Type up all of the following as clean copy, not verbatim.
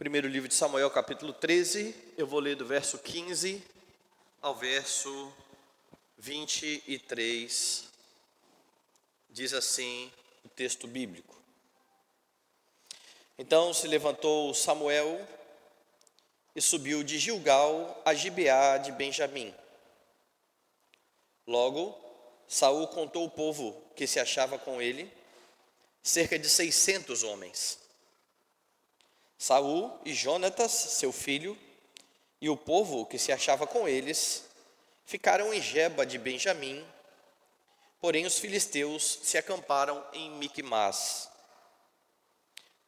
Primeiro livro de Samuel, capítulo 13, eu vou ler do verso 15 ao verso 23, diz assim o texto bíblico. Então se levantou Samuel e subiu de Gilgal a Gibeá de Benjamim. Logo, Saul contou o povo que se achava com ele, cerca de 600 homens. Saul e Jonatas, seu filho, e o povo que se achava com eles, ficaram em Geba de Benjamim, porém os filisteus se acamparam em Miquimás.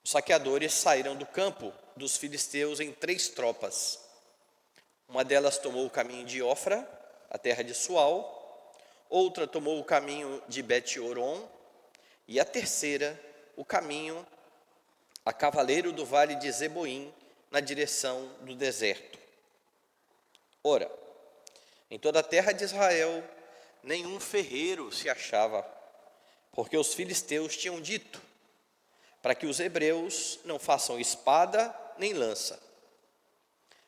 Os saqueadores saíram do campo dos filisteus em 3 tropas. Uma delas tomou o caminho de Ofra, a terra de Sual, outra tomou o caminho de Bet-Horon, e a terceira o caminho a cavaleiro do vale de Zeboim, na direção do deserto. Ora, em toda a terra de Israel, nenhum ferreiro se achava, porque os filisteus tinham dito, para que os hebreus não façam espada nem lança.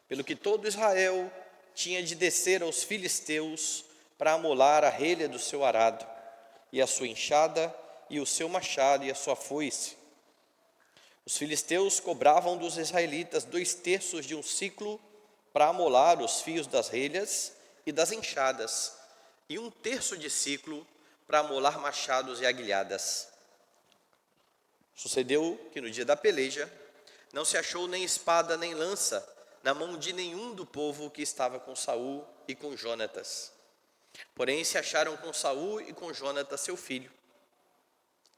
Pelo que todo Israel tinha de descer aos filisteus para amolar a relha do seu arado, e a sua enxada, e o seu machado, e a sua foice. Os filisteus cobravam dos israelitas 2/3 de um siclo para amolar os fios das relhas e das enxadas, e 1/3 de siclo para amolar machados e aguilhadas. Sucedeu que no dia da peleja não se achou nem espada nem lança na mão de nenhum do povo que estava com Saul e com Jonatas. Porém se acharam com Saul e com Jonatas seu filho.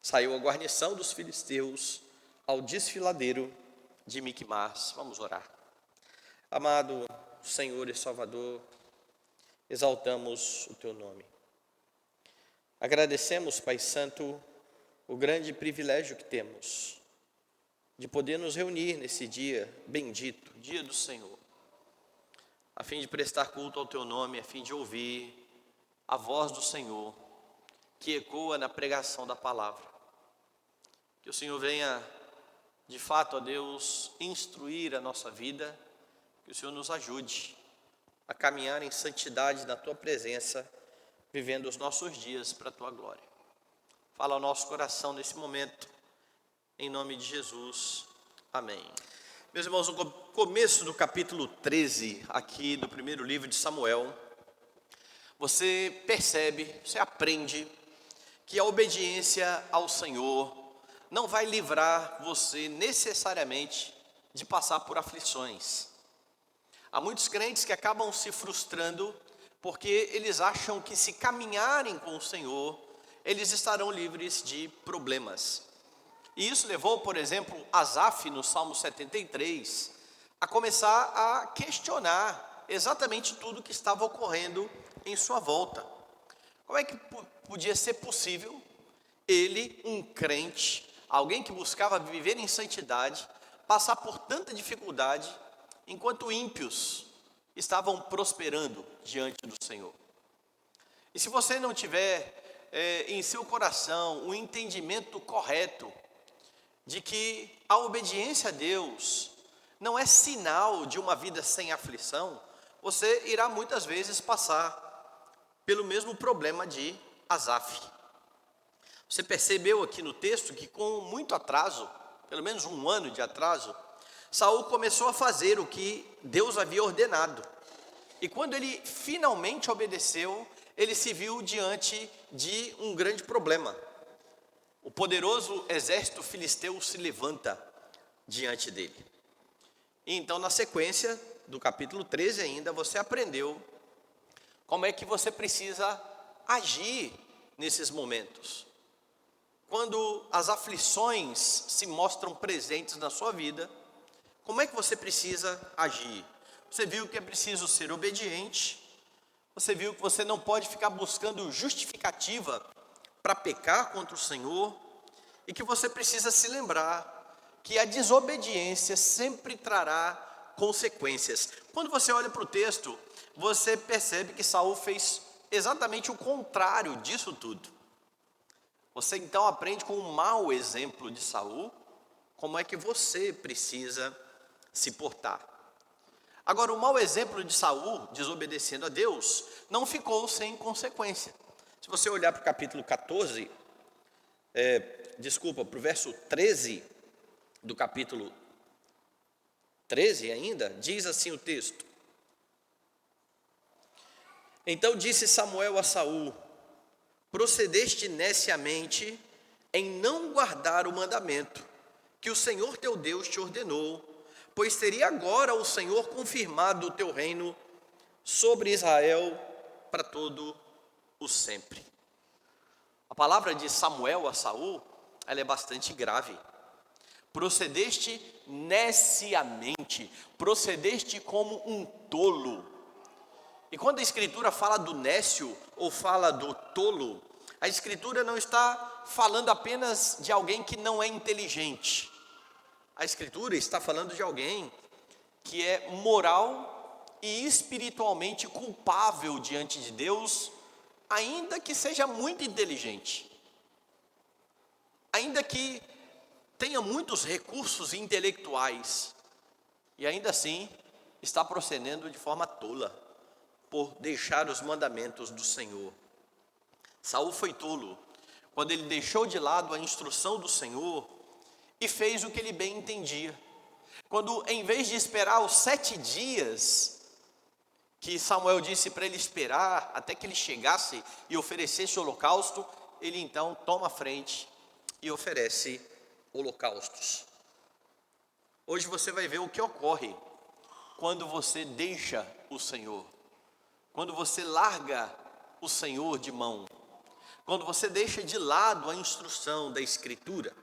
Saiu a guarnição dos filisteus ao desfiladeiro de Miquimás. Vamos orar. Amado Senhor e Salvador, exaltamos o Teu nome. Agradecemos, Pai Santo, o grande privilégio que temos de poder nos reunir nesse dia bendito, dia do Senhor, a fim de prestar culto ao Teu nome, a fim de ouvir a voz do Senhor, que ecoa na pregação da palavra. Que o Senhor venha, de fato, ó Deus, instruir a nossa vida, que o Senhor nos ajude a caminhar em santidade na Tua presença, vivendo os nossos dias para a Tua glória. Fala ao nosso coração nesse momento, em nome de Jesus, amém. Meus irmãos, no começo do capítulo 13, aqui do primeiro livro de Samuel, você percebe, você aprende que a obediência ao Senhor não vai livrar você necessariamente de passar por aflições. Há muitos crentes que acabam se frustrando porque eles acham que se caminharem com o Senhor, eles estarão livres de problemas. E isso levou, por exemplo, Asaf no Salmo 73, a começar a questionar exatamente tudo que estava ocorrendo em sua volta. Como é que podia ser possível ele, um crente, alguém que buscava viver em santidade, passar por tanta dificuldade, enquanto ímpios estavam prosperando diante do Senhor? E se você não tiver em seu coração o entendimento correto de que a obediência a Deus não é sinal de uma vida sem aflição, você irá muitas vezes passar pelo mesmo problema de Asaf. Você percebeu aqui no texto que com muito atraso, pelo menos 1 ano de atraso, Saul começou a fazer o que Deus havia ordenado. E quando ele finalmente obedeceu, ele se viu diante de um grande problema. O poderoso exército filisteu se levanta diante dele. E então, na sequência do capítulo 13 ainda, você aprendeu como é que você precisa agir nesses momentos. Quando as aflições se mostram presentes na sua vida, como é que você precisa agir? Você viu que é preciso ser obediente, você viu que você não pode ficar buscando justificativa para pecar contra o Senhor, e que você precisa se lembrar que a desobediência sempre trará consequências. Quando você olha para o texto, você percebe que Saul fez exatamente o contrário disso tudo. Você então aprende com o mau exemplo de Saul, como é que você precisa se portar. Agora, o mau exemplo de Saul, desobedecendo a Deus, não ficou sem consequência. Se você olhar para o capítulo 14, para o verso 13 do capítulo 13 ainda, diz assim o texto: Então disse Samuel a Saul: procedeste neciamente em não guardar o mandamento que o Senhor teu Deus te ordenou, pois teria agora o Senhor confirmado o teu reino sobre Israel para todo o sempre. A palavra de Samuel a Saul, ela é bastante grave. Procedeste neciamente, procedeste como um tolo. E quando a Escritura fala do nécio ou fala do tolo, a Escritura não está falando apenas de alguém que não é inteligente. A Escritura está falando de alguém que é moral e espiritualmente culpável diante de Deus, ainda que seja muito inteligente, ainda que tenha muitos recursos intelectuais, e ainda assim está procedendo de forma tola, por deixar os mandamentos do Senhor. Saul foi tolo quando ele deixou de lado a instrução do Senhor e fez o que ele bem entendia. Quando, em vez de esperar os 7 dias que Samuel disse para ele esperar até que ele chegasse e oferecesse o holocausto, ele então toma a frente e oferece holocaustos. Hoje você vai ver o que ocorre quando você deixa o Senhor, quando você larga o Senhor de mão, quando você deixa de lado a instrução da Escritura.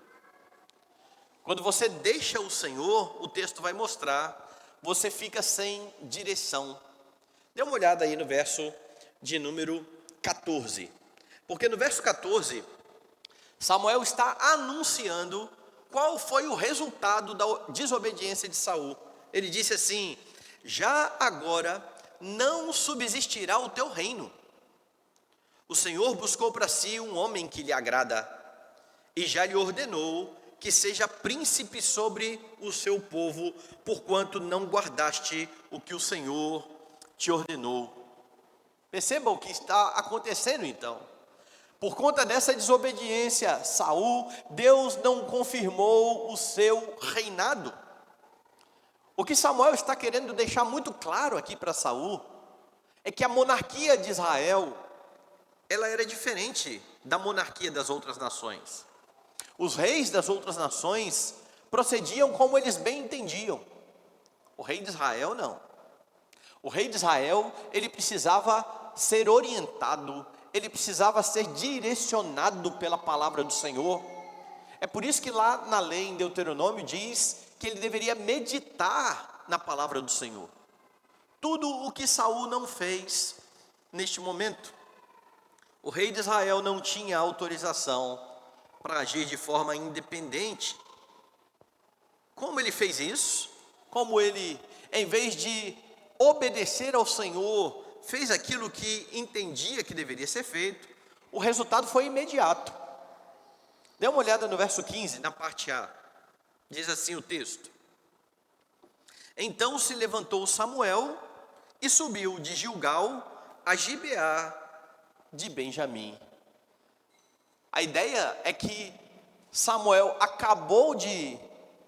Quando você deixa o Senhor, o texto vai mostrar, você fica sem direção. Dê uma olhada aí no verso de número 14, porque no verso 14, Samuel está anunciando qual foi o resultado da desobediência de Saul. Ele disse assim: já agora não subsistirá o teu reino. O Senhor buscou para si um homem que lhe agrada, e já lhe ordenou que seja príncipe sobre o seu povo, porquanto não guardaste o que o Senhor te ordenou. Perceba o que está acontecendo então. Por conta dessa desobediência, Saul, Deus não confirmou o seu reinado. O que Samuel está querendo deixar muito claro aqui para Saul é que a monarquia de Israel, ela era diferente da monarquia das outras nações. Os reis das outras nações procediam como eles bem entendiam. O rei de Israel não. O rei de Israel, ele precisava ser orientado, ele precisava ser direcionado pela palavra do Senhor. É por isso que lá na lei, em Deuteronômio, diz que ele deveria meditar na palavra do Senhor. Tudo o que Saul não fez neste momento. O rei de Israel não tinha autorização para agir de forma independente. Como ele fez isso? Como ele, em vez de obedecer ao Senhor, fez aquilo que entendia que deveria ser feito, o resultado foi imediato. Dê uma olhada no verso 15, na parte A. Diz assim o texto: Então se levantou Samuel e subiu de Gilgal a Gibeá de Benjamim. A ideia é que Samuel acabou de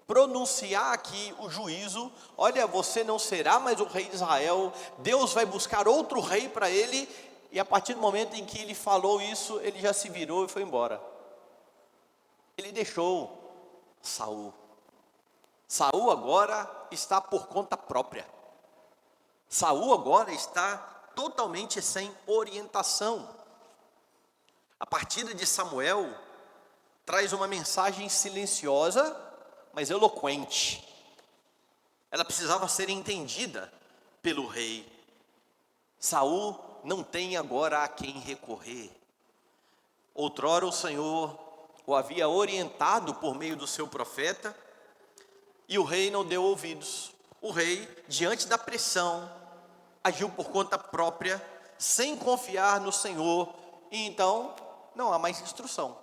pronunciar aqui o juízo. Olha, você não será mais o rei de Israel, Deus vai buscar outro rei para ele. E a partir do momento em que ele falou isso, ele já se virou e foi embora. Ele deixou Saul. Saul agora está por conta própria. Saul agora está totalmente sem orientação. A partida de Samuel traz uma mensagem silenciosa, mas eloquente. Ela precisava ser entendida pelo rei. Saul não tem agora a quem recorrer. Outrora o Senhor o havia orientado por meio do seu profeta, e o rei não deu ouvidos. O rei, diante da pressão, agiu por conta própria, sem confiar no Senhor, e então não há mais instrução.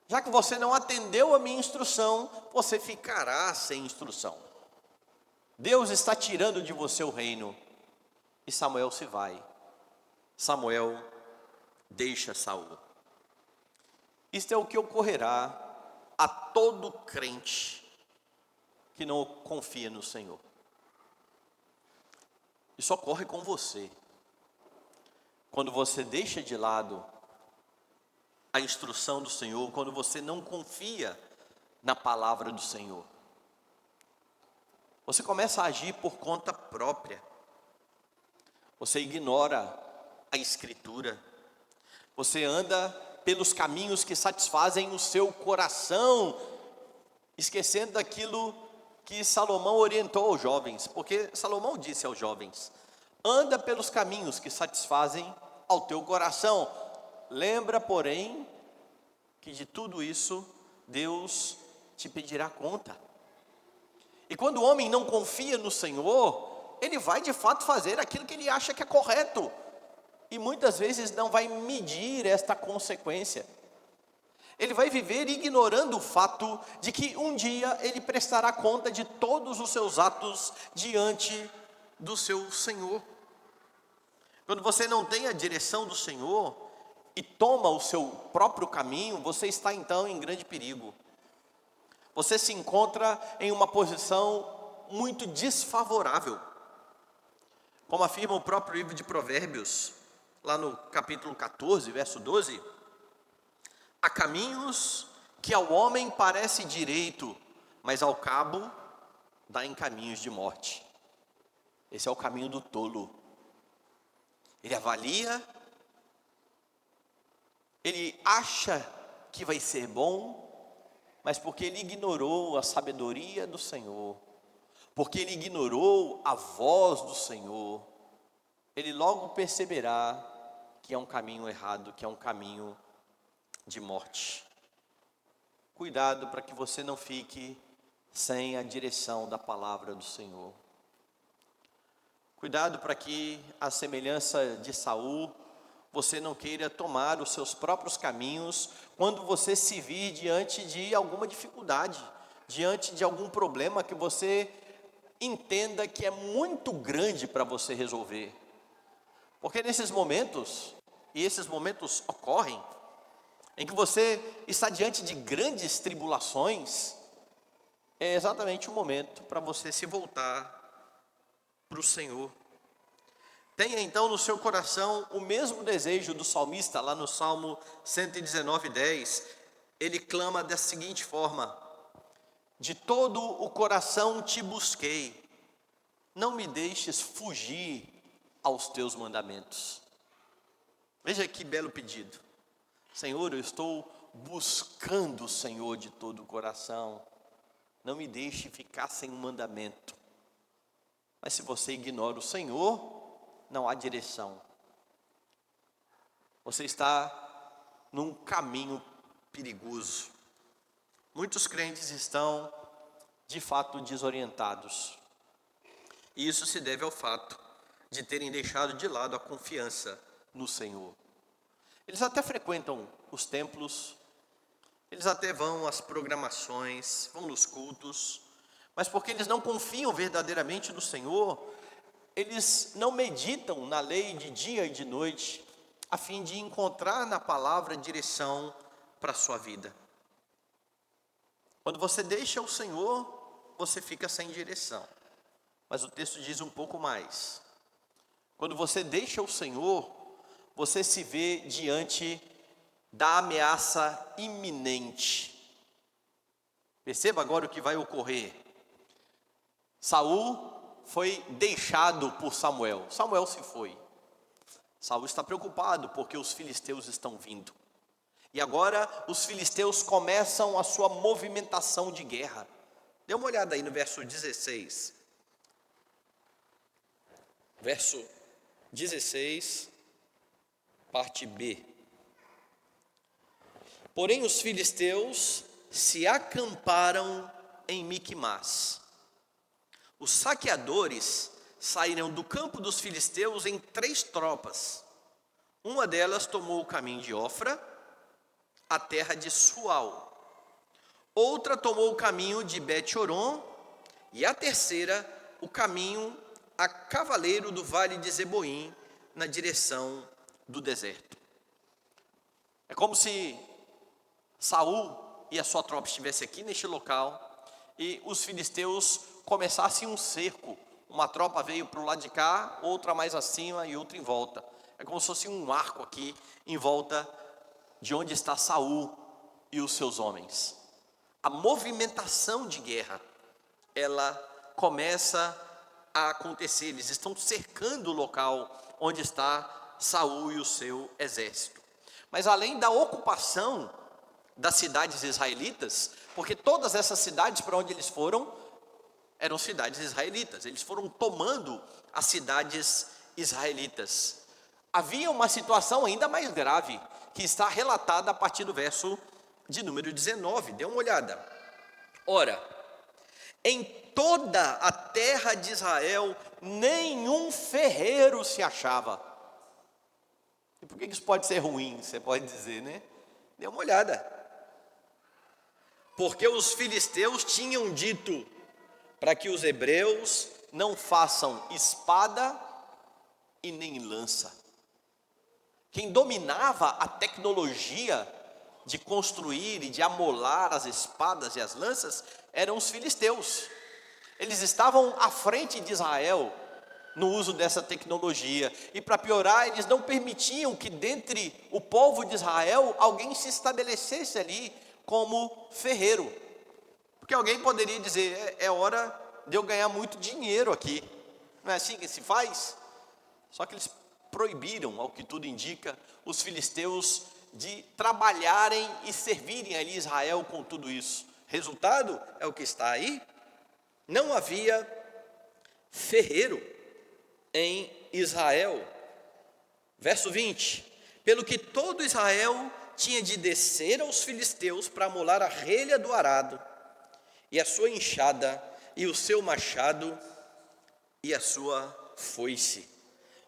Já que você não atendeu a minha instrução, você ficará sem instrução. Deus está tirando de você o reino. E Samuel se vai. Samuel deixa Saul. Isto é o que ocorrerá a todo crente que não confia no Senhor. Isso ocorre com você. Quando você deixa de lado a instrução do Senhor, quando você não confia na palavra do Senhor. Você começa a agir por conta própria. Você ignora a Escritura. Você anda pelos caminhos que satisfazem o seu coração, esquecendo daquilo que Salomão orientou aos jovens. Porque Salomão disse aos jovens: anda pelos caminhos que satisfazem ao teu coração. Lembra, porém, que de tudo isso Deus te pedirá conta. E quando o homem não confia no Senhor, ele vai de fato fazer aquilo que ele acha que é correto. E muitas vezes não vai medir esta consequência. Ele vai viver ignorando o fato de que um dia ele prestará conta de todos os seus atos diante do seu Senhor. Quando você não tem a direção do Senhor e toma o seu próprio caminho, você está então em grande perigo. Você se encontra em uma posição muito desfavorável. Como afirma o próprio livro de Provérbios, lá no capítulo 14, verso 12, há caminhos que ao homem parece direito, mas ao cabo dá em caminhos de morte. Esse é o caminho do tolo. Ele avalia, ele acha que vai ser bom, mas porque ele ignorou a sabedoria do Senhor, porque ele ignorou a voz do Senhor, ele logo perceberá que é um caminho errado, que é um caminho de morte. Cuidado para que você não fique sem a direção da palavra do Senhor. Cuidado para que, à semelhança de Saul, você não queira tomar os seus próprios caminhos quando você se vir diante de alguma dificuldade, diante de algum problema que você entenda que é muito grande para você resolver. Porque nesses momentos, e esses momentos ocorrem, em que você está diante de grandes tribulações, é exatamente o momento para você se voltar para o Senhor. Tenha então no seu coração o mesmo desejo do salmista, lá no Salmo 119:10. Ele clama da seguinte forma: de todo o coração te busquei, não me deixes fugir aos teus mandamentos. Veja que belo pedido. Senhor, eu estou buscando o Senhor de todo o coração, não me deixe ficar sem um mandamento. Mas se você ignora o Senhor, não há direção. Você está num caminho perigoso. Muitos crentes estão, de fato, desorientados. E isso se deve ao fato de terem deixado de lado a confiança no Senhor. Eles até frequentam os templos, eles até vão às programações, vão nos cultos, mas porque eles não confiam verdadeiramente no Senhor, eles não meditam na lei de dia e de noite, a fim de encontrar na palavra direção para a sua vida. Quando você deixa o Senhor, você fica sem direção. Mas o texto diz um pouco mais. Quando você deixa o Senhor, você se vê diante da ameaça iminente. Perceba agora o que vai ocorrer. Saul foi deixado por Samuel. Samuel se foi. Saul está preocupado porque os filisteus estão vindo. E agora os filisteus começam a sua movimentação de guerra. Dê uma olhada aí no verso 16. Verso 16, parte B. Porém os filisteus se acamparam em Miquimás. Os saqueadores saíram do campo dos filisteus em 3 tropas. Uma delas tomou o caminho de Ofra, a terra de Sual. Outra tomou o caminho de Bet-Horon, e a terceira o caminho a cavaleiro do vale de Zeboim, na direção do deserto. É como se Saul e a sua tropa estivessem aqui neste local e os filisteus começassem um cerco. Uma tropa veio para o lado de cá, outra mais acima e outra em volta. É como se fosse um arco aqui em volta de onde está Saul e os seus homens. A movimentação de guerra, ela começa a acontecer. Eles estão cercando o local onde está Saul e o seu exército. Mas além da ocupação das cidades israelitas, porque todas essas cidades para onde eles foram, eram cidades israelitas. Eles foram tomando as cidades israelitas. Havia uma situação ainda mais grave, que está relatada a partir do verso de número 19. Dê uma olhada. Ora, em toda a terra de Israel, nenhum ferreiro se achava. E por que isso pode ser ruim? Você pode dizer, né? Dê uma olhada. Porque os filisteus tinham dito para que os hebreus não façam espada e nem lança. Quem dominava a tecnologia de construir e de amolar as espadas e as lanças eram os filisteus. Eles estavam à frente de Israel no uso dessa tecnologia. E para piorar, eles não permitiam que dentre o povo de Israel alguém se estabelecesse ali como ferreiro. Porque alguém poderia dizer, é hora de eu ganhar muito dinheiro aqui. Não é assim que se faz? Só que eles proibiram, ao que tudo indica, os filisteus de trabalharem e servirem ali Israel com tudo isso. Resultado é o que está aí. Não havia ferreiro em Israel. Verso 20. Pelo que todo Israel tinha de descer aos filisteus para amolar a relha do arado, e a sua enxada, e o seu machado, e a sua foice.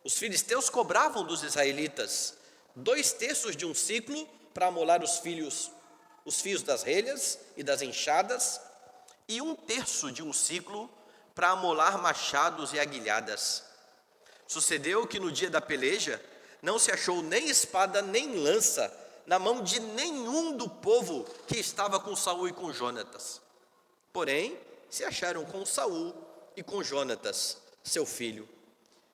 Os filisteus cobravam dos israelitas 2/3 de um ciclo para amolar os fios das relhas e das enxadas, e 1/3 de um ciclo para amolar machados e aguilhadas. Sucedeu que no dia da peleja não se achou nem espada nem lança na mão de nenhum do povo que estava com Saul e com Jonatas. Porém, se acharam com Saul e com Jonatas, seu filho.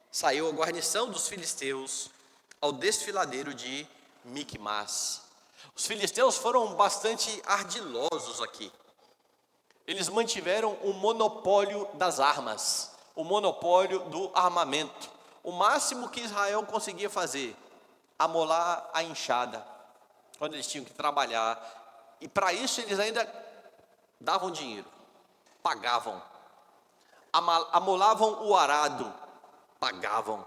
Saiu a guarnição dos filisteus ao desfiladeiro de Micmas. Os filisteus foram bastante ardilosos aqui. Eles mantiveram o monopólio das armas, o monopólio do armamento. O máximo que Israel conseguia fazer, amolar a enxada, quando eles tinham que trabalhar. E para isso eles ainda davam dinheiro, pagavam. Amolavam o arado, pagavam.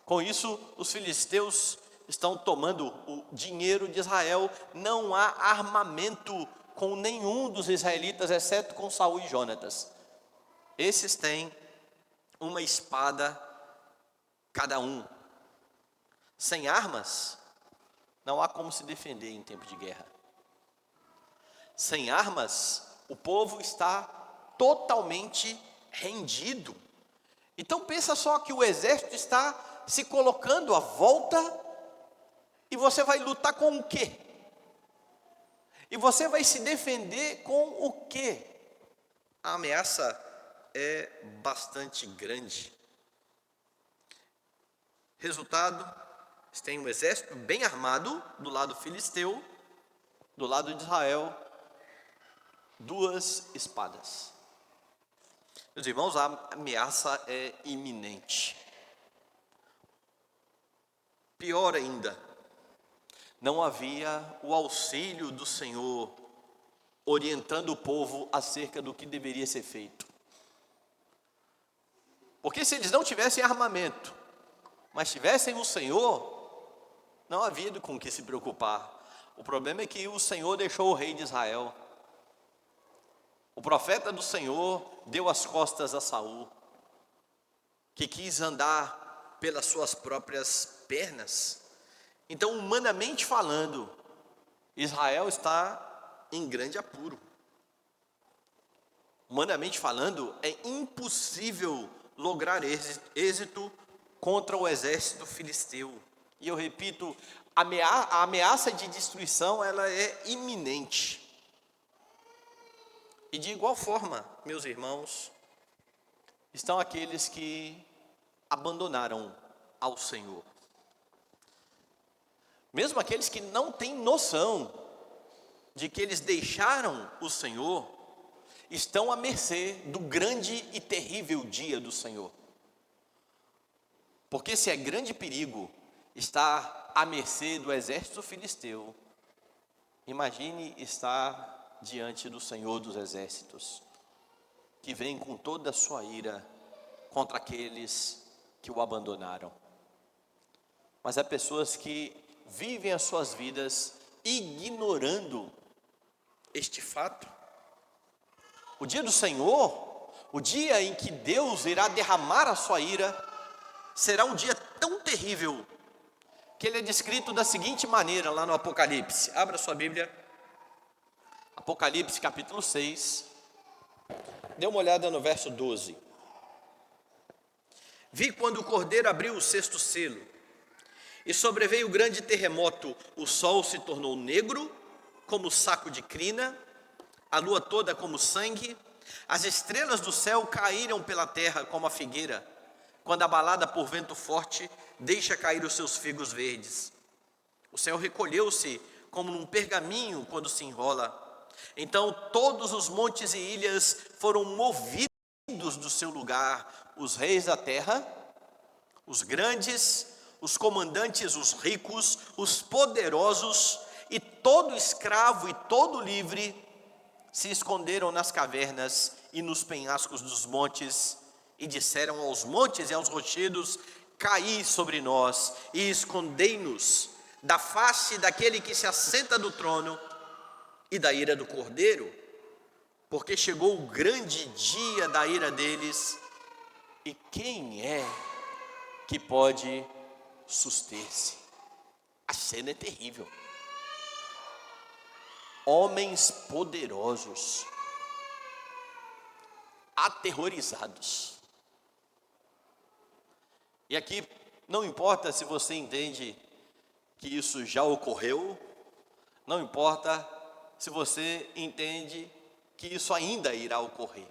Com isso, os filisteus estão tomando o dinheiro de Israel. Não há armamento com nenhum dos israelitas, exceto com Saul e Jonatas. Esses têm uma espada cada um. Sem armas, não há como se defender em tempo de guerra. Sem armas, o povo está totalmente rendido. Então pensa só que o exército está se colocando à volta, e você vai lutar com o quê? E você vai se defender com o quê? A ameaça é bastante grande. Resultado, tem um exército bem armado do lado filisteu, do lado de Israel, 2 espadas. Meus irmãos, a ameaça é iminente. Pior ainda, não havia o auxílio do Senhor orientando o povo acerca do que deveria ser feito. Porque se eles não tivessem armamento, mas tivessem o Senhor, não havia com o que se preocupar. O problema é que o Senhor deixou o rei de Israel. O profeta do Senhor deu as costas a Saul, que quis andar pelas suas próprias pernas. Então, humanamente falando, Israel está em grande apuro. Humanamente falando, é impossível lograr êxito contra o exército filisteu. E eu repito, a ameaça de destruição, ela é iminente. E de igual forma, meus irmãos, estão aqueles que abandonaram ao Senhor. Mesmo aqueles que não têm noção de que eles deixaram o Senhor, estão à mercê do grande e terrível dia do Senhor. Porque se é grande perigo estar à mercê do exército filisteu, imagine estar diante do Senhor dos exércitos, que vem com toda a sua ira contra aqueles que o abandonaram. Mas há pessoas que vivem as suas vidas ignorando este fato. O dia do Senhor, o dia em que Deus irá derramar a sua ira, será um dia tão terrível, que ele é descrito da seguinte maneira lá no Apocalipse. Abra sua Bíblia, Apocalipse capítulo 6, dê uma olhada no verso 12. Vi quando o Cordeiro abriu o sexto selo, e sobreveio grande terremoto, o sol se tornou negro, como saco de crina, a lua toda como sangue, as estrelas do céu caíram pela terra como a figueira, quando abalada por vento forte, deixa cair os seus figos verdes. O céu recolheu-se como num pergaminho quando se enrola. Então todos os montes e ilhas foram movidos do seu lugar, os reis da terra, os grandes, os comandantes, os ricos, os poderosos, e todo escravo e todo livre se esconderam nas cavernas e nos penhascos dos montes, e disseram aos montes e aos rochedos: caí sobre nós e escondei-nos da face daquele que se assenta no trono e da ira do Cordeiro, porque chegou o grande dia da ira deles, e quem é que pode suster-se? A cena é terrível. Homens poderosos, aterrorizados. E aqui não importa se você entende que isso já ocorreu, não importa se você entende que isso ainda irá ocorrer.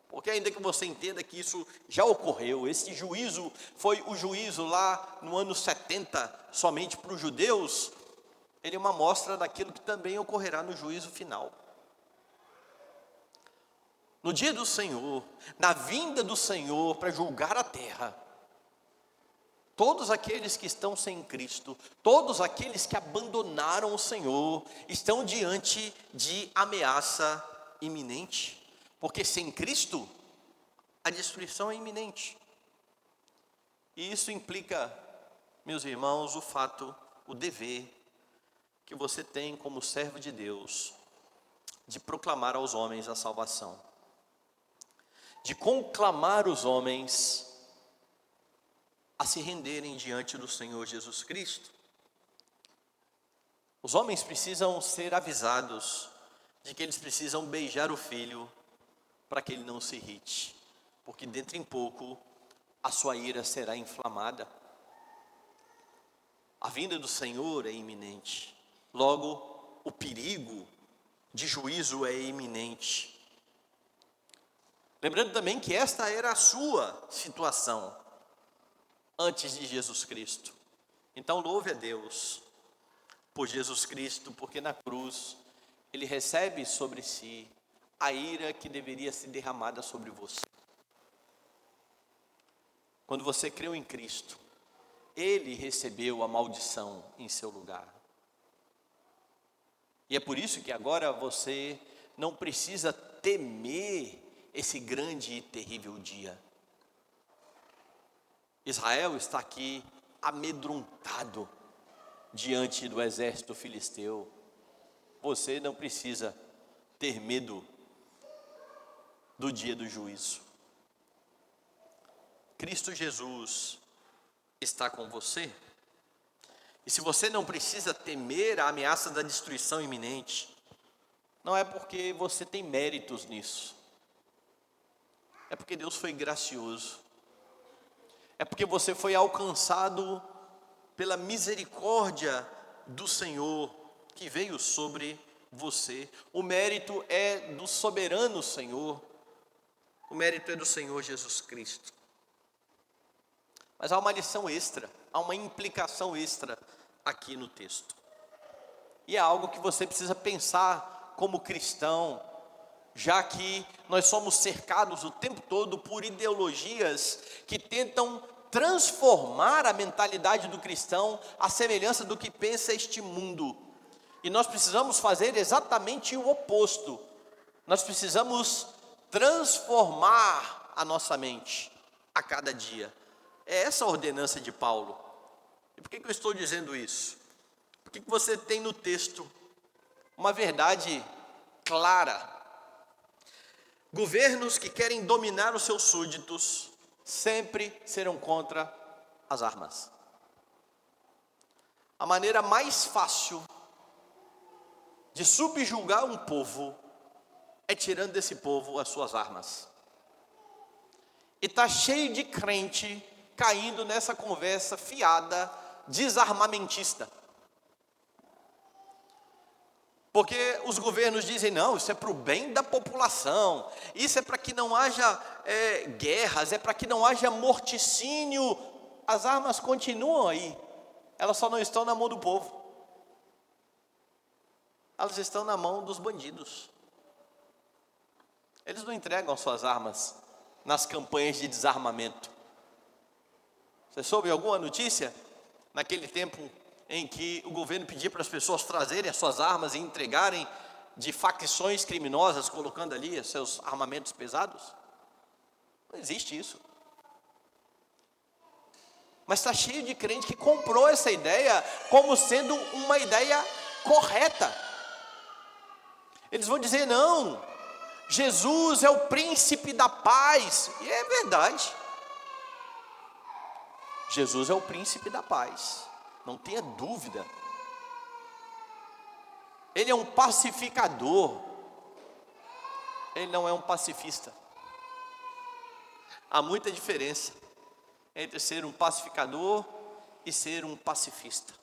Porque ainda que você entenda que isso já ocorreu, esse juízo foi o juízo lá no ano 70, somente para os judeus, ele é uma amostra daquilo que também ocorrerá no juízo final. No dia do Senhor, na vinda do Senhor para julgar a terra, todos aqueles que estão sem Cristo, todos aqueles que abandonaram o Senhor, estão diante de ameaça iminente. Porque sem Cristo, a destruição é iminente. E isso implica, meus irmãos, o fato, o dever que você tem como servo de Deus, de proclamar aos homens a salvação, de conclamar os homens a se renderem diante do Senhor Jesus Cristo. Os homens precisam ser avisados de que eles precisam beijar o Filho para que ele não se irrite, porque dentro em pouco a sua ira será inflamada. A vinda do Senhor é iminente, logo o perigo de juízo é iminente. Lembrando também que esta era a sua situação antes de Jesus Cristo. Então louve a Deus por Jesus Cristo, porque na cruz ele recebe sobre si a ira que deveria ser derramada sobre você. Quando você creu em Cristo, ele recebeu a maldição em seu lugar. E é por isso que agora você não precisa temer esse grande e terrível dia. Israel está aqui amedrontado diante do exército filisteu. Você não precisa ter medo do dia do juízo. Cristo Jesus está com você. E se você não precisa temer a ameaça da destruição iminente, não é porque você tem méritos nisso, É porque Deus foi gracioso. É porque você foi alcançado pela misericórdia do Senhor que veio sobre você. O mérito é do soberano Senhor. O mérito é do Senhor Jesus Cristo. Mas há uma lição extra, há uma implicação extra aqui no texto. E é algo que você precisa pensar como cristão, já que nós somos cercados o tempo todo por ideologias que tentam transformar a mentalidade do cristão à semelhança do que pensa este mundo. E nós precisamos fazer exatamente o oposto. Nós precisamos transformar a nossa mente a cada dia. É essa a ordenança de Paulo. E por que eu estou dizendo isso? Porque você tem no texto uma verdade clara. Governos que querem dominar os seus súditos sempre serão contra as armas. A maneira mais fácil de subjugar um povo é tirando desse povo as suas armas. E está cheio de crente caindo nessa conversa fiada, desarmamentista. Porque os governos dizem, não, isso é para o bem da população, isso é para que não haja guerras, é para que não haja morticínio. As armas continuam aí, elas só não estão na mão do povo, elas estão na mão dos bandidos. Eles não entregam suas armas nas campanhas de desarmamento. Você soube alguma notícia? Naquele tempo em que o governo pedia para as pessoas trazerem as suas armas e entregarem de facções criminosas, colocando ali os seus armamentos pesados? Não existe isso. Mas está cheio de crente que comprou essa ideia como sendo uma ideia correta. Eles vão dizer, não, Jesus é o príncipe da paz. E é verdade. Jesus é o príncipe da paz, não tenha dúvida. Ele é um pacificador, ele não é um pacifista. Há muita diferença entre ser um pacificador e ser um pacifista.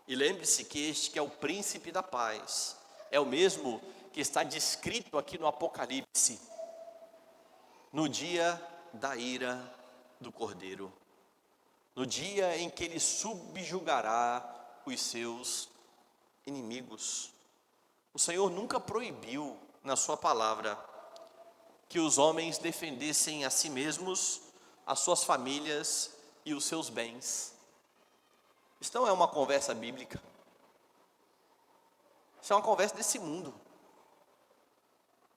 E lembre-se que este que é o príncipe da paz é o mesmo que está descrito aqui no Apocalipse, no dia da ira do Cordeiro, no dia em que ele subjugará os seus inimigos. O Senhor nunca proibiu na sua palavra que os homens defendessem a si mesmos, as suas famílias e os seus bens. Isso não é uma conversa bíblica. Isso é uma conversa desse mundo.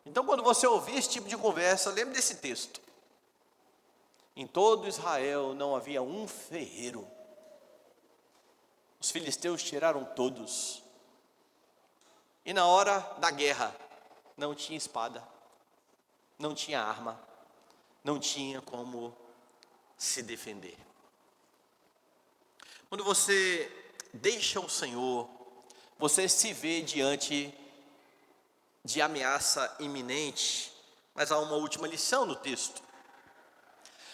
Então, quando você ouvir esse tipo de conversa, lembre desse texto. Em todo Israel não havia um ferreiro. Os filisteus tiraram todos. E na hora da guerra, não tinha espada, não tinha arma, não tinha como se defender. Quando você deixa o Senhor, você se vê diante de ameaça iminente. Mas há uma última lição no texto.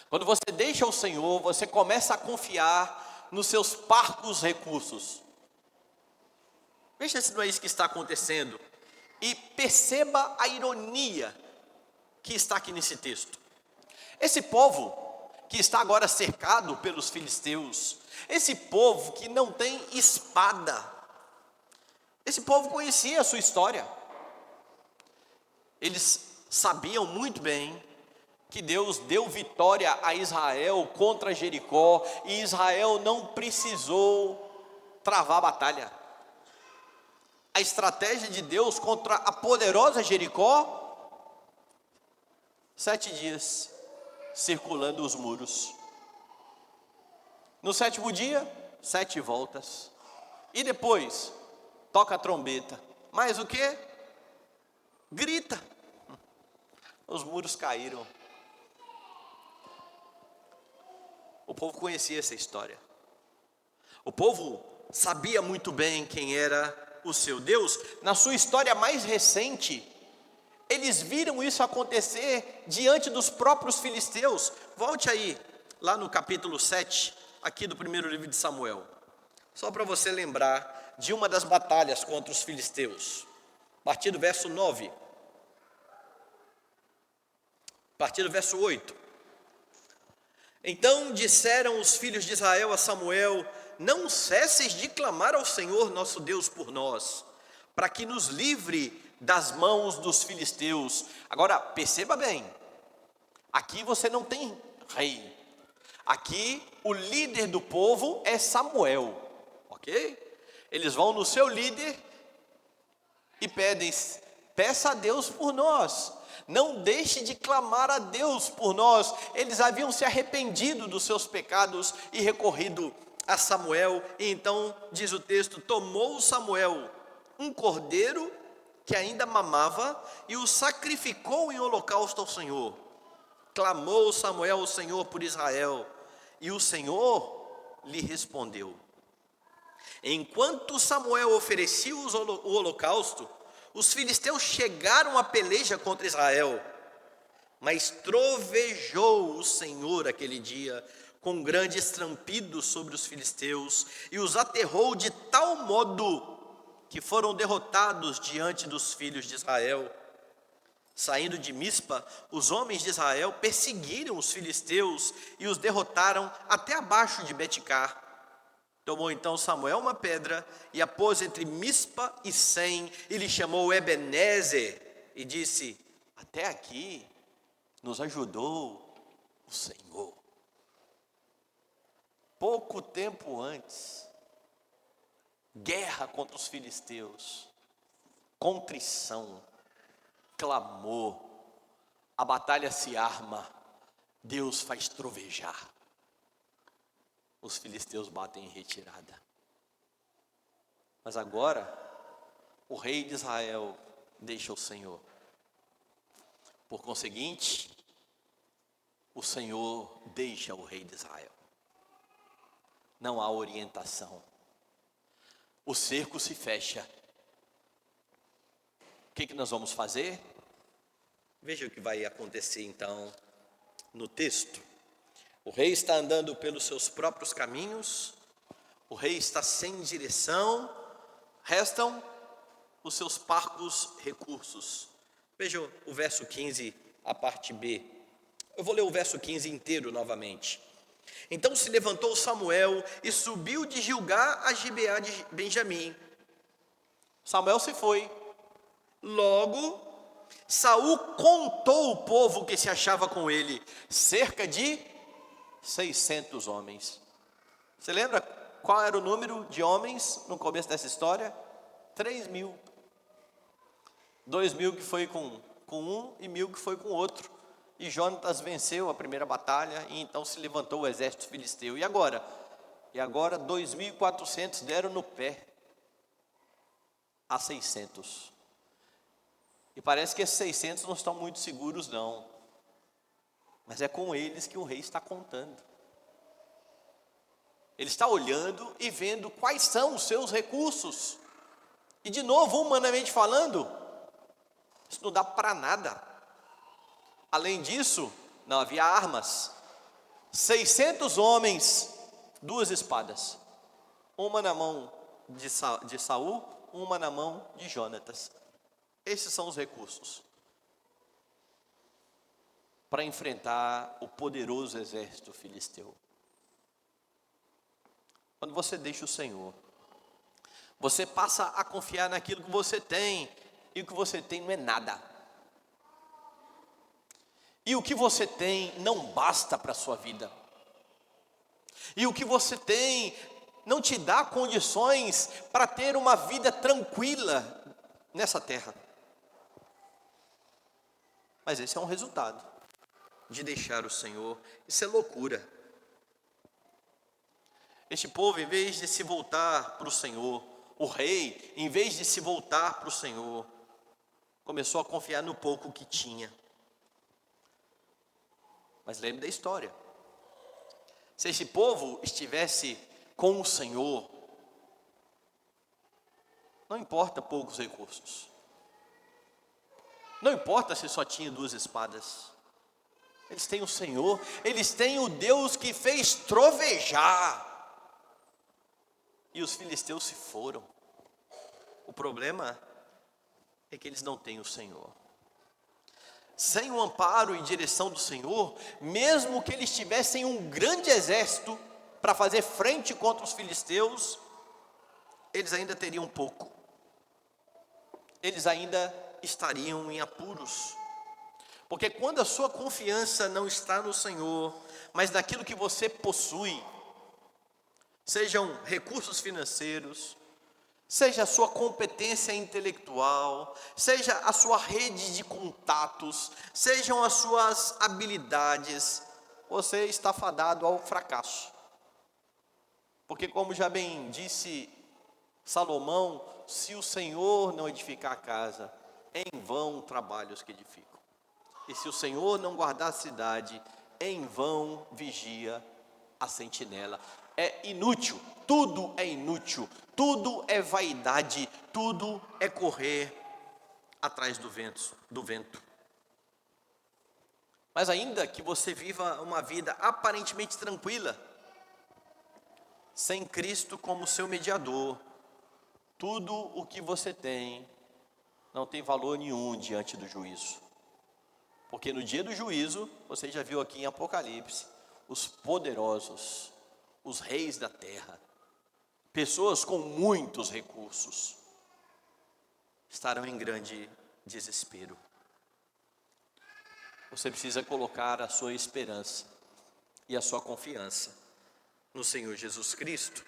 Quando você deixa o Senhor, você começa a confiar nos seus parcos recursos. Veja se não é isso que está acontecendo. E perceba a ironia que está aqui nesse texto. Esse povo que está agora cercado pelos filisteus, esse povo que não tem espada, esse povo conhecia a sua história. Eles sabiam muito bem que Deus deu vitória a Israel contra Jericó, e Israel não precisou travar a batalha. A estratégia de Deus contra a poderosa Jericó, 7 dias circulando os muros. No 7º dia, 7 voltas. E depois, toca a trombeta. Mais o quê? Grita. Os muros caíram. O povo conhecia essa história. O povo sabia muito bem quem era o seu Deus. Na sua história mais recente, Eles viram isso acontecer diante dos próprios filisteus. Volte aí, lá no capítulo 7, aqui do primeiro livro de Samuel. Só para você lembrar de uma das batalhas contra os filisteus. A partir do verso 9. A partir do verso 8. Então disseram os filhos de Israel a Samuel: não cesses de clamar ao Senhor nosso Deus por nós, para que nos livre das mãos dos filisteus. Agora, perceba bem, aqui você não tem rei. Aqui o líder do povo é Samuel, ok? Eles vão no seu líder e pedem: peça a Deus por nós. Não deixe de clamar a Deus por nós. Eles haviam se arrependido dos seus pecados e recorrido a Samuel. E então, diz o texto, tomou Samuel um cordeiro que ainda mamava e o sacrificou em holocausto ao Senhor. Clamou Samuel ao Senhor por Israel, e o Senhor lhe respondeu. Enquanto Samuel oferecia o holocausto, os filisteus chegaram à peleja contra Israel, mas trovejou o Senhor aquele dia com grande estampido sobre os filisteus e os aterrou de tal modo que foram derrotados diante dos filhos de Israel. Saindo de Mispa, os homens de Israel perseguiram os filisteus e os derrotaram até abaixo de Betcar. Tomou então Samuel uma pedra e a pôs entre Mispa e Sem, e lhe chamou Ebenezer, e disse: até aqui nos ajudou o Senhor. Pouco tempo antes, guerra contra os filisteus, contrição, clamor, a batalha se arma, Deus faz trovejar. Os filisteus batem em retirada. Mas agora, o rei de Israel deixa o Senhor. Por conseguinte, o Senhor deixa o rei de Israel. Não há orientação. O cerco se fecha. O que nós vamos fazer? Veja o que vai acontecer então no texto. O rei está andando pelos seus próprios caminhos, o rei está sem direção, restam os seus parcos recursos. Vejam o verso 15, a parte B. Eu vou ler o verso 15 inteiro novamente. Então se levantou Samuel e subiu de Gilgal a Gibeá de Benjamim. Samuel se foi. Logo, Saul contou o povo que se achava com ele, cerca de 600 homens. Você lembra qual era o número de homens no começo dessa história? 3.000. 2.000 que foi com um e 1.000 que foi com outro. E Jonatas venceu a primeira batalha e então se levantou o exército filisteu. E agora? 2.400 deram no pé a 600. E parece que esses 600 não estão muito seguros não. Mas é com eles que o rei está contando. Ele está olhando e vendo quais são os seus recursos. E de novo, humanamente falando, isso não dá para nada. Além disso, não havia armas. 600 homens, 2 espadas. Uma na mão de Saul, uma na mão de Jonatas. Esses são os recursos para enfrentar o poderoso exército filisteu. Quando você deixa o Senhor, você passa a confiar naquilo que você tem, e o que você tem não é nada. E o que você tem não basta para a sua vida. E o que você tem não te dá condições para ter uma vida tranquila nessa terra. Mas esse é um resultado de deixar o Senhor. Isso é loucura. Este povo, em vez de se voltar para o Senhor, o rei, em vez de se voltar para o Senhor, começou a confiar no pouco que tinha. Mas lembre da história. Se esse povo estivesse com o Senhor, não importa poucos recursos. Não importa se só tinha 2 espadas. Eles têm o Senhor, eles têm o Deus que fez trovejar. E os filisteus se foram. O problema é que eles não têm o Senhor. Sem o amparo e direção do Senhor, mesmo que eles tivessem um grande exército para fazer frente contra os filisteus, eles ainda teriam pouco. Eles ainda estariam em apuros. Porque quando a sua confiança não está no Senhor, mas naquilo que você possui, sejam recursos financeiros, seja a sua competência intelectual, seja a sua rede de contatos, sejam as suas habilidades, você está fadado ao fracasso. Porque como já bem disse Salomão, se o Senhor não edificar a casa, em vão trabalhos que edificam. E se o Senhor não guardar a cidade, em vão vigia a sentinela. É inútil, tudo é inútil, tudo é vaidade, tudo é correr atrás do vento. Mas ainda que você viva uma vida aparentemente tranquila, sem Cristo como seu mediador, tudo o que você tem não tem valor nenhum diante do juízo. Porque no dia do juízo, você já viu aqui em Apocalipse, os poderosos, os reis da terra, pessoas com muitos recursos, estarão em grande desespero. Você precisa colocar a sua esperança e a sua confiança no Senhor Jesus Cristo.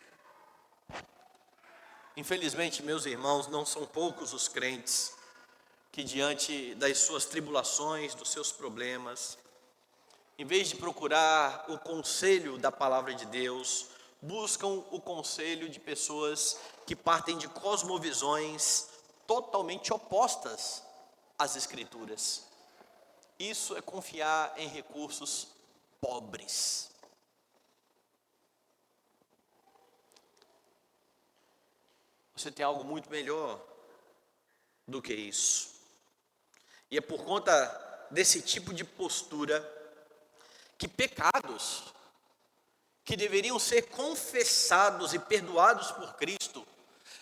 Infelizmente, meus irmãos, não são poucos os crentes que diante das suas tribulações, dos seus problemas, em vez de procurar o conselho da palavra de Deus, buscam o conselho de pessoas que partem de cosmovisões totalmente opostas às Escrituras. Isso é confiar em recursos pobres. Você tem algo muito melhor do que isso. E é por conta desse tipo de postura que pecados que deveriam ser confessados e perdoados por Cristo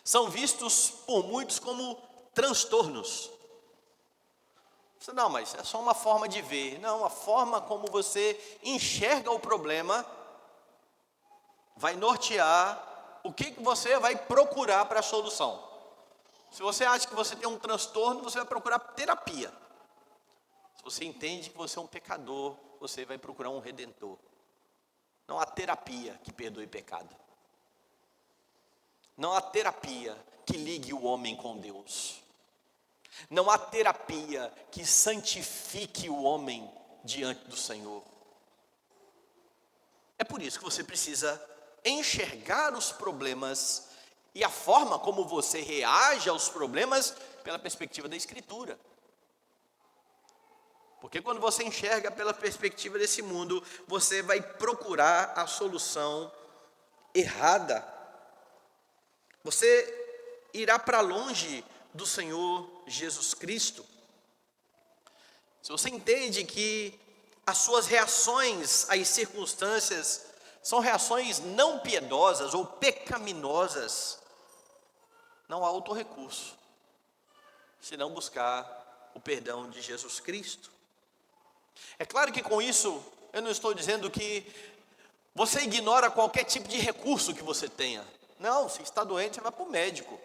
são vistos por muitos como transtornos. Não, mas é só uma forma de ver. Não, a forma como você enxerga o problema vai nortear o que você vai procurar para a solução. Se você acha que você tem um transtorno, você vai procurar terapia. Se você entende que você é um pecador, você vai procurar um redentor. Não há terapia que perdoe pecado. Não há terapia que ligue o homem com Deus. Não há terapia que santifique o homem diante do Senhor. É por isso que você precisa enxergar os problemas e a forma como você reage aos problemas pela perspectiva da Escritura. Porque quando você enxerga pela perspectiva desse mundo, você vai procurar a solução errada. Você irá para longe do Senhor Jesus Cristo. Se você entende que as suas reações às circunstâncias são reações não piedosas ou pecaminosas, não há outro recurso senão buscar o perdão de Jesus Cristo. É claro que com isso eu não estou dizendo que você ignora qualquer tipo de recurso que você tenha. Não, se está doente, você vai para o médico.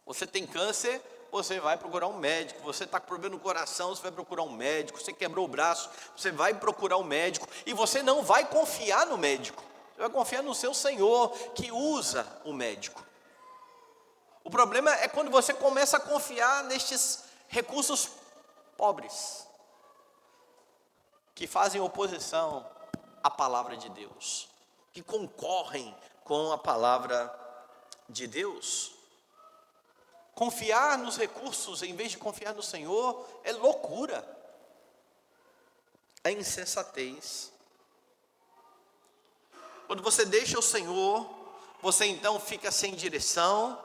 Você tem câncer, você vai procurar um médico. Você está com problema no coração, você vai procurar um médico. Você quebrou o braço, você vai procurar um médico. E você não vai confiar no médico. Você vai confiar no seu Senhor, que usa o médico. O problema é quando você começa a confiar nestes recursos pobres, que fazem oposição à palavra de Deus, que concorrem com a palavra de Deus. Confiar nos recursos em vez de confiar no Senhor é loucura, é insensatez. Quando você deixa o Senhor, você então fica sem direção,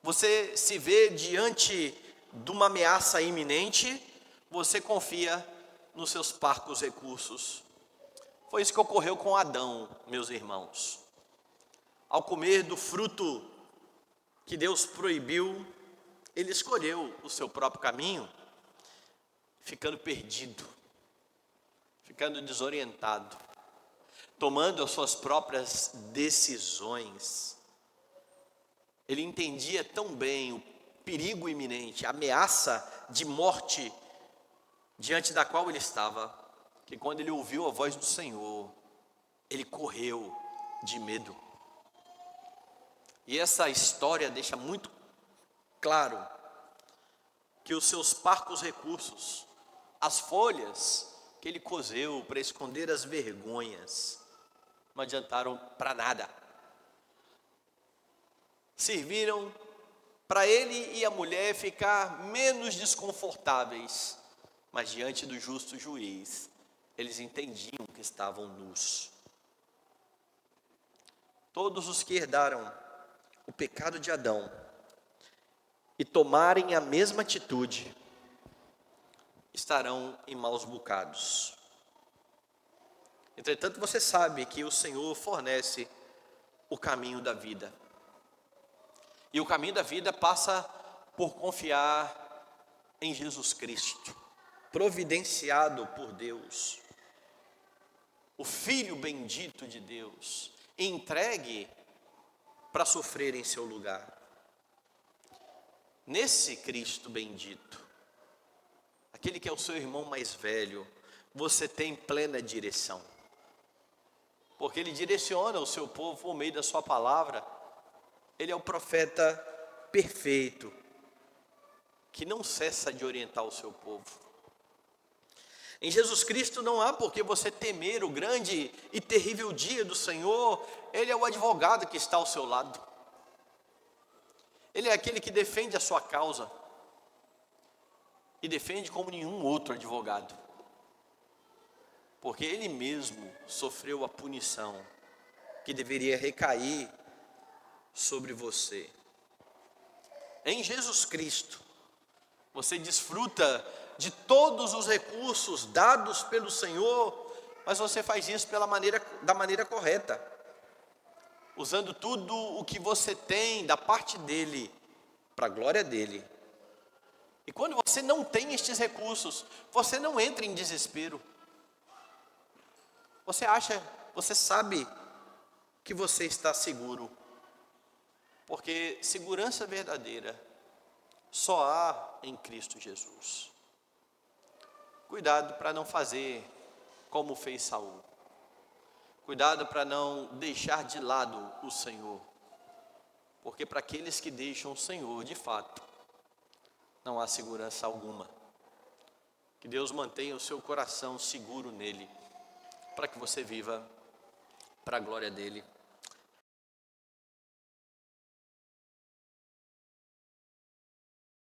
você se vê diante de uma ameaça iminente, você confia nos seus parcos recursos. Foi isso que ocorreu com Adão, meus irmãos. Ao comer do fruto que Deus proibiu, ele escolheu o seu próprio caminho, ficando perdido, ficando desorientado, tomando as suas próprias decisões. Ele entendia tão bem o perigo iminente, a ameaça de morte diante da qual ele estava, que quando ele ouviu a voz do Senhor, ele correu de medo. E essa história deixa muito claro que os seus parcos recursos, as folhas que ele cozeu para esconder as vergonhas, não adiantaram para nada. Serviram para ele e a mulher ficar menos desconfortáveis, mas diante do justo juiz, eles entendiam que estavam nus. Todos os que herdaram o pecado de Adão e tomarem a mesma atitude, estarão em maus bocados. Entretanto, você sabe que o Senhor fornece o caminho da vida. E o caminho da vida passa por confiar em Jesus Cristo, providenciado por Deus, o Filho bendito de Deus, entregue para sofrer em seu lugar. Nesse Cristo bendito, aquele que é o seu irmão mais velho, você tem plena direção, porque ele direciona o seu povo por meio da sua palavra. Ele é o profeta perfeito, que não cessa de orientar o seu povo. Em Jesus Cristo não há por que você temer o grande e terrível dia do Senhor. Ele é o advogado que está ao seu lado. Ele é aquele que defende a sua causa, e defende como nenhum outro advogado, porque ele mesmo sofreu a punição que deveria recair sobre você. Em Jesus Cristo, você desfruta de todos os recursos dados pelo Senhor, mas você faz isso da maneira correta, usando tudo o que você tem da parte dele, para a glória dele. E quando você não tem estes recursos, você não entra em desespero. Você sabe que você está seguro, porque segurança verdadeira só há em Cristo Jesus. Cuidado para não fazer como fez Saul. Cuidado para não deixar de lado o Senhor, porque para aqueles que deixam o Senhor, de fato, não há segurança alguma. Que Deus mantenha o seu coração seguro nele, para que você viva para a glória dele.